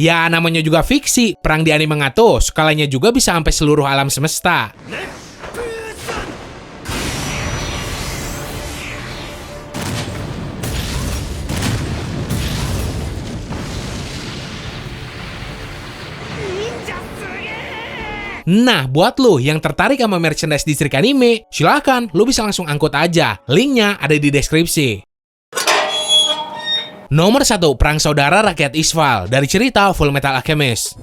Ya namanya juga fiksi, perang di anime tuh skalanya juga bisa sampai seluruh alam semesta. Nah, buat lu yang tertarik sama merchandise distrik anime, silahkan, lu bisa langsung angkut aja. Linknya ada di deskripsi. Nomor 1, Perang Saudara Rakyat Isval dari cerita Fullmetal Alchemist.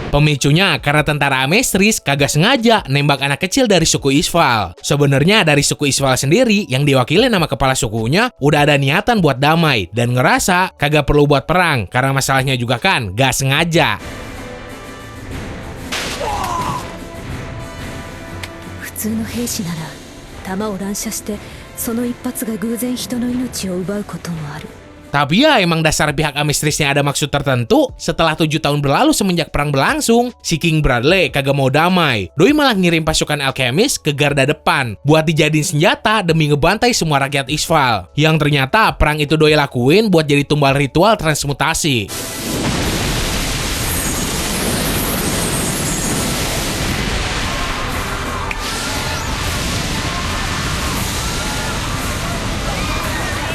Pemicunya karena tentara Amestris kagak sengaja nembak anak kecil dari suku Isval. Sebenarnya dari suku Isval sendiri yang diwakili nama kepala sukunya udah ada niatan buat damai dan ngerasa kagak perlu buat perang karena masalahnya juga kan gak sengaja. Tapi ya emang dasar pihak Amestrisnya ada maksud tertentu. Setelah 7 tahun berlalu semenjak perang berlangsung, si King Bradley kagak mau damai. Doi malah ngirim pasukan alkemis ke garda depan buat dijadiin senjata demi ngebantai semua rakyat Isval. Yang ternyata perang itu Doi lakuin buat jadi tumbal ritual transmutasi.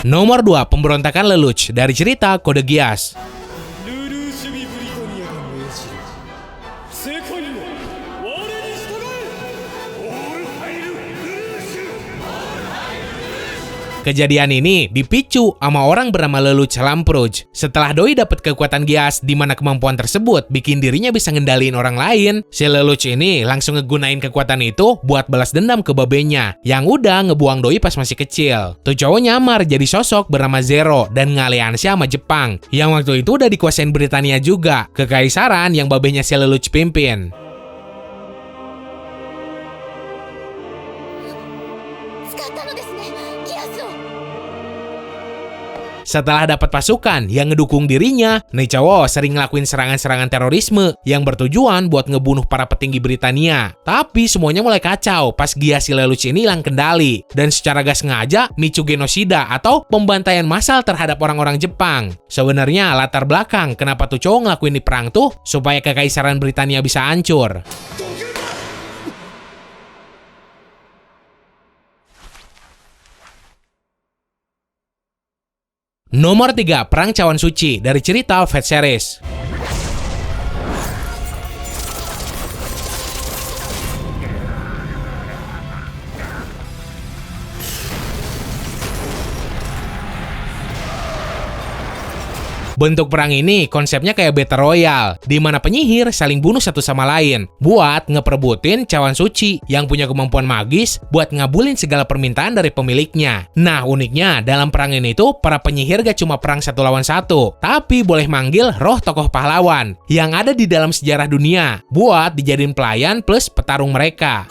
Nomor 2, Pemberontakan Lelouch dari cerita Kode Geass. Kejadian ini dipicu sama orang bernama Lelouch Lamproux. Setelah Doi dapat kekuatan Geass di mana kemampuan tersebut bikin dirinya bisa ngendaliin orang lain, si Lelouch ini langsung ngegunain kekuatan itu buat balas dendam ke babenya yang udah ngebuang Doi pas masih kecil. Tuh cowok nyamar jadi sosok bernama Zero dan ngaliansi sama Jepang yang waktu itu udah dikuasain Britania juga, kekaisaran yang babenya si Lelouch pimpin. Setelah dapat pasukan yang ngedukung dirinya, nih cowok sering ngelakuin serangan-serangan terorisme yang bertujuan buat ngebunuh para petinggi Britania. Tapi semuanya mulai kacau pas Geass si Lelouch ini hilang kendali dan secara gak sengaja micu genosida atau pembantaian massal terhadap orang-orang Jepang. Sebenarnya latar belakang kenapa tuh cowok ngelakuin di perang tuh supaya kekaisaran Britania bisa hancur. Nomor 3, Perang Cawan Suci dari cerita Fate Series. Bentuk perang ini konsepnya kayak Battle Royale, di mana penyihir saling bunuh satu sama lain buat ngeperebutin cawan suci yang punya kemampuan magis buat ngabulin segala permintaan dari pemiliknya. Nah uniknya dalam perang ini tuh para penyihir gak cuma perang 1 lawan 1, tapi boleh manggil roh tokoh pahlawan yang ada di dalam sejarah dunia buat dijadiin pelayan plus petarung mereka.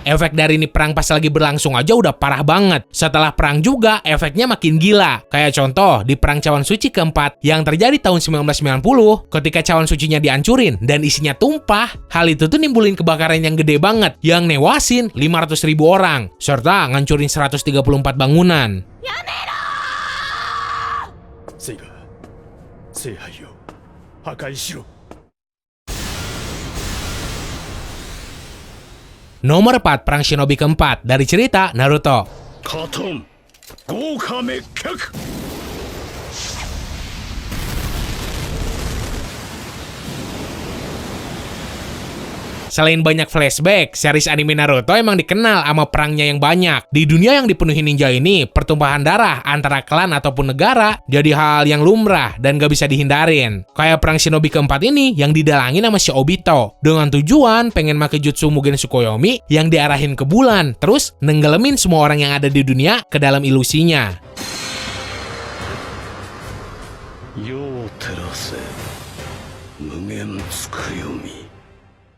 Efek dari ini perang pas lagi berlangsung aja udah parah banget. Setelah perang juga efeknya makin gila. Kayak contoh di Perang Cawan Suci keempat yang terjadi tahun 1990 ketika cawan sucinya dihancurin dan isinya tumpah. Hal itu tuh nimbulin kebakaran yang gede banget yang newasin 500.000 orang serta ngancurin 134 bangunan. Nomor 4, Perang Shinobi keempat dari cerita Naruto. Selain banyak flashback, series anime Naruto emang dikenal sama perangnya yang banyak. Di dunia yang dipenuhi ninja ini, pertumpahan darah antara klan ataupun negara jadi hal yang lumrah dan gak bisa dihindarin. Kayak perang Shinobi keempat ini yang didalangin sama si Obito dengan tujuan pengen make jutsu Mugen Tsukuyomi yang diarahin ke bulan, terus nenggelemin semua orang yang ada di dunia ke dalam ilusinya.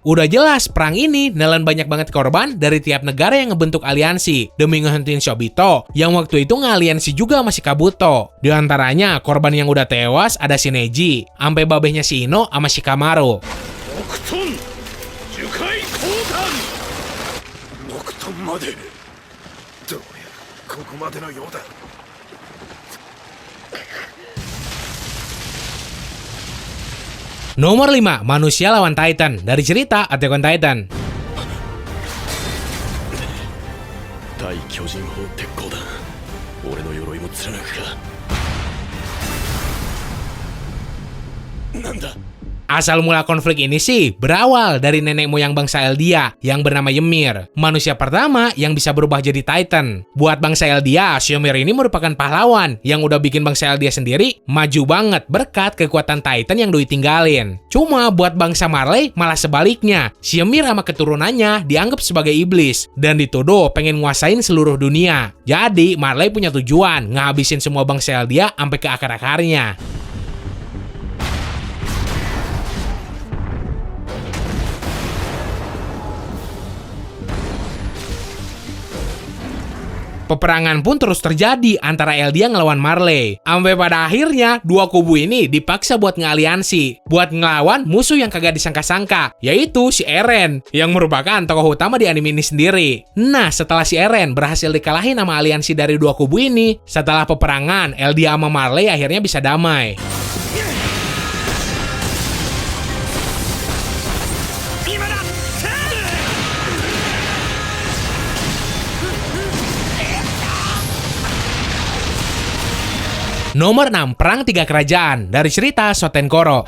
Udah jelas perang ini nelan banyak banget korban dari tiap negara yang ngebentuk aliansi demi ngehentiin Shobito yang waktu itu ngaliansi juga sama si Kabuto. Di antaranya korban yang udah tewas ada si Neji, sampai babehnya si Ino sama si Kamaru. Nomor 5, manusia lawan Titan dari cerita Attack on Titan. Asal mula konflik ini sih berawal dari nenek moyang bangsa Eldia yang bernama Ymir, manusia pertama yang bisa berubah jadi Titan. Buat bangsa Eldia, si Ymir ini merupakan pahlawan yang udah bikin bangsa Eldia sendiri maju banget berkat kekuatan Titan yang doi tinggalin. Cuma buat bangsa Marley malah sebaliknya, si Ymir sama keturunannya dianggap sebagai iblis dan dituduh pengen nguasain seluruh dunia. Jadi Marley punya tujuan ngabisin semua bangsa Eldia sampai ke akar-akarnya. Peperangan pun terus terjadi antara Eldia ngelawan Marley. Sampai pada akhirnya, dua kubu ini dipaksa buat ngaliansi, buat ngelawan musuh yang kagak disangka-sangka, yaitu si Eren, yang merupakan tokoh utama di anime ini sendiri. Nah, setelah si Eren berhasil dikalahin sama aliansi dari dua kubu ini, setelah peperangan, Eldia sama Marley akhirnya bisa damai. Nomor 6, Perang Tiga Kerajaan dari cerita Shoten Koro.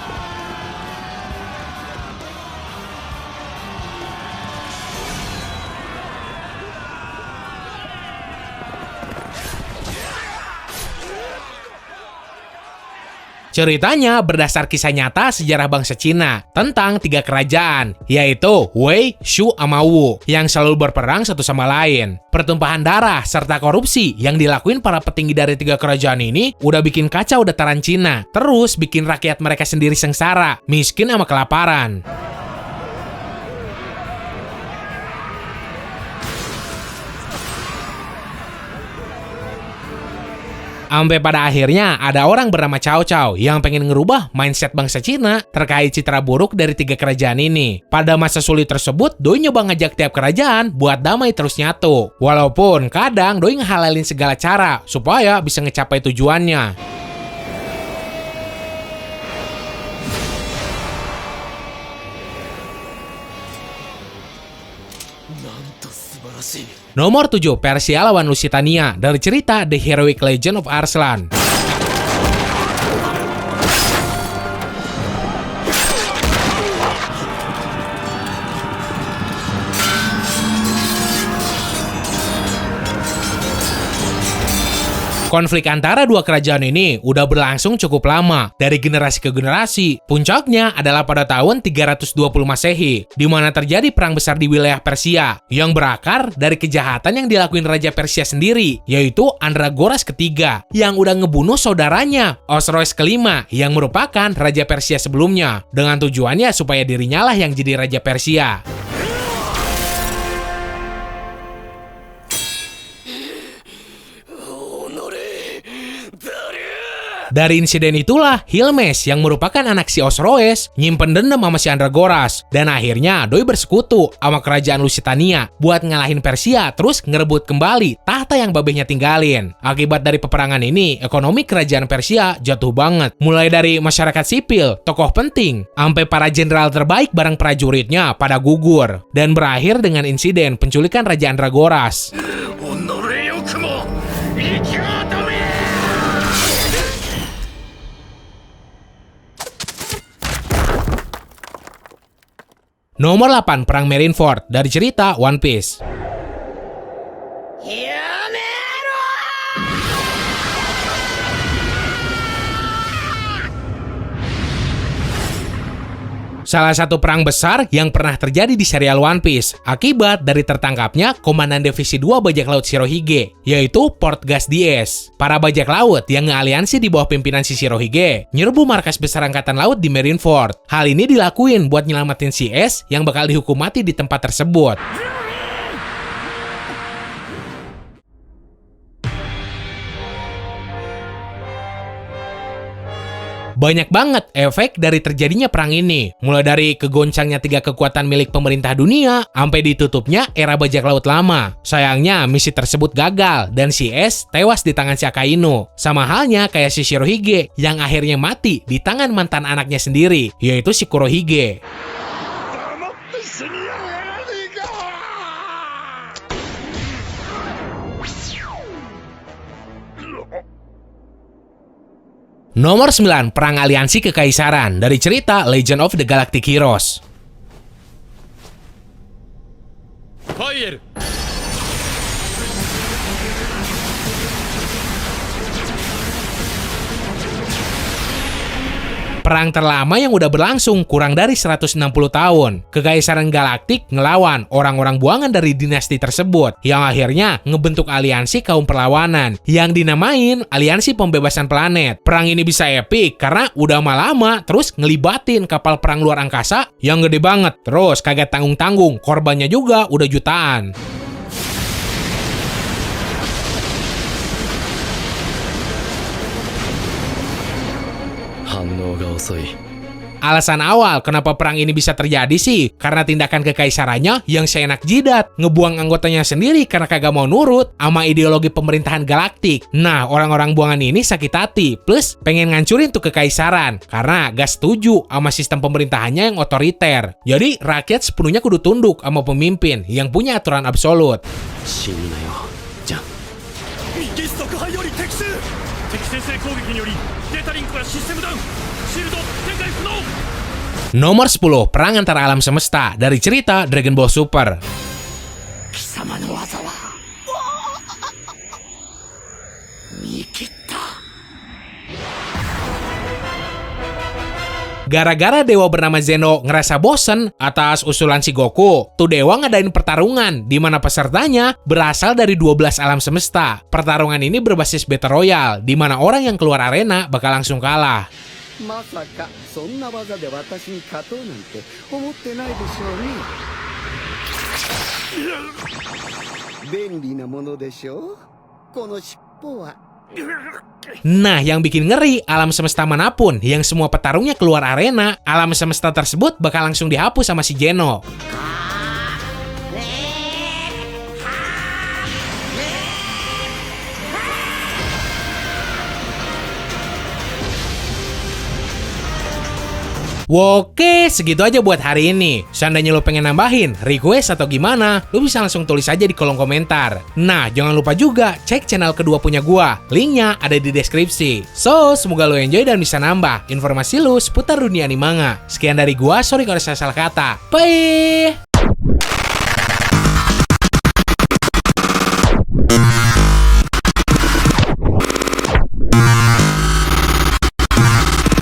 Ceritanya berdasar kisah nyata sejarah bangsa Cina tentang tiga kerajaan, yaitu Wei, Shu, sama Wu, yang selalu berperang satu sama lain. Pertumpahan darah serta korupsi yang dilakuin para petinggi dari tiga kerajaan ini udah bikin kacau dataran Cina, terus bikin rakyat mereka sendiri sengsara, miskin sama kelaparan. Sampai pada akhirnya ada orang bernama Cao Cao yang pengen ngerubah mindset bangsa Cina terkait citra buruk dari tiga kerajaan ini. Pada masa sulit tersebut, doi nyoba ngajak tiap kerajaan buat damai terus nyatu. Walaupun kadang doi ngehalalin segala cara supaya bisa ngecapai tujuannya. Nomor 7, Persia lawan Lusitania dari cerita The Heroic Legend of Arslan. Konflik antara dua kerajaan ini udah berlangsung cukup lama, dari generasi ke generasi. Puncaknya adalah pada tahun 320 Masehi, di mana terjadi perang besar di wilayah Persia, yang berakar dari kejahatan yang dilakuin Raja Persia sendiri, yaitu Andragoras ketiga, yang udah ngebunuh saudaranya, Osroes kelima, yang merupakan Raja Persia sebelumnya, dengan tujuannya supaya dirinya lah yang jadi Raja Persia. Dari insiden itulah, Hilmes yang merupakan anak si Osroes nyimpen dendam sama si Andragoras, dan akhirnya doi bersekutu sama kerajaan Lusitania buat ngalahin Persia terus ngerebut kembali tahta yang babehnya tinggalin. Akibat dari peperangan ini, ekonomi kerajaan Persia jatuh banget, mulai dari masyarakat sipil, tokoh penting, sampai para jenderal terbaik bareng prajuritnya pada gugur, dan berakhir dengan insiden penculikan Raja Andragoras. Nomor 8, Perang Marineford dari cerita One Piece. salah satu perang besar yang pernah terjadi di serial One Piece akibat dari tertangkapnya Komandan Divisi 2 Bajak Laut Shirohige, yaitu Port Gas Dies. Para bajak laut yang ngealiansi di bawah pimpinan si Shirohige nyerbu markas besar angkatan laut di Marineford. Hal ini dilakuin buat nyelamatin si Ace yang bakal dihukum mati di tempat tersebut. Banyak banget efek dari terjadinya perang ini. Mulai dari kegoncangnya 3 kekuatan milik pemerintah dunia, sampai ditutupnya era bajak laut lama. Sayangnya, misi tersebut gagal, dan si Ace tewas di tangan si Akainu. Sama halnya kayak si Shirohige, yang akhirnya mati di tangan mantan anaknya sendiri, yaitu si Kurohige. Nomor 9, Perang Aliansi Kekaisaran dari cerita Legend of the Galactic Heroes. Fire. Perang terlama yang udah berlangsung kurang dari 160 tahun. Kekaisaran Galaktik ngelawan orang-orang buangan dari dinasti tersebut yang akhirnya ngebentuk aliansi kaum perlawanan yang dinamain Aliansi Pembebasan Planet. Perang ini bisa epik karena udah lama terus ngelibatin kapal perang luar angkasa yang gede banget. Terus kagak tanggung-tanggung, korbannya juga udah jutaan. Alasan awal kenapa perang ini bisa terjadi sih karena tindakan kekaisarannya yang seenak jidat, ngebuang anggotanya sendiri karena kagak mau nurut sama ideologi pemerintahan galaktik. Nah, orang-orang buangan ini sakit hati, plus pengen ngancurin tuh kekaisaran karena gak setuju sama sistem pemerintahannya yang otoriter. Jadi rakyat sepenuhnya kudu tunduk sama pemimpin yang punya aturan absolut. Nomor 10, Perang Antara Alam Semesta dari cerita Dragon Ball Super. Gara-gara dewa bernama Zeno ngerasa bosen atas usulan si Goku, tuh dewa ngadain pertarungan di mana pesertanya berasal dari 12 alam semesta. Pertarungan ini berbasis Battle Royale, di mana orang yang keluar arena bakal langsung kalah. Nah, yang bikin ngeri, alam semesta manapun yang semua petarungnya keluar arena, alam semesta tersebut bakal langsung dihapus sama si Geno. Oke, segitu aja buat hari ini. Seandainya lo pengen nambahin, request atau gimana, lo bisa langsung tulis aja di kolom komentar. Nah, jangan lupa juga cek channel kedua punya gua. Linknya ada di deskripsi. So, semoga lo enjoy dan bisa nambah informasi lo seputar dunia animanga. Sekian dari gua, sorry kalau saya salah kata. Bye!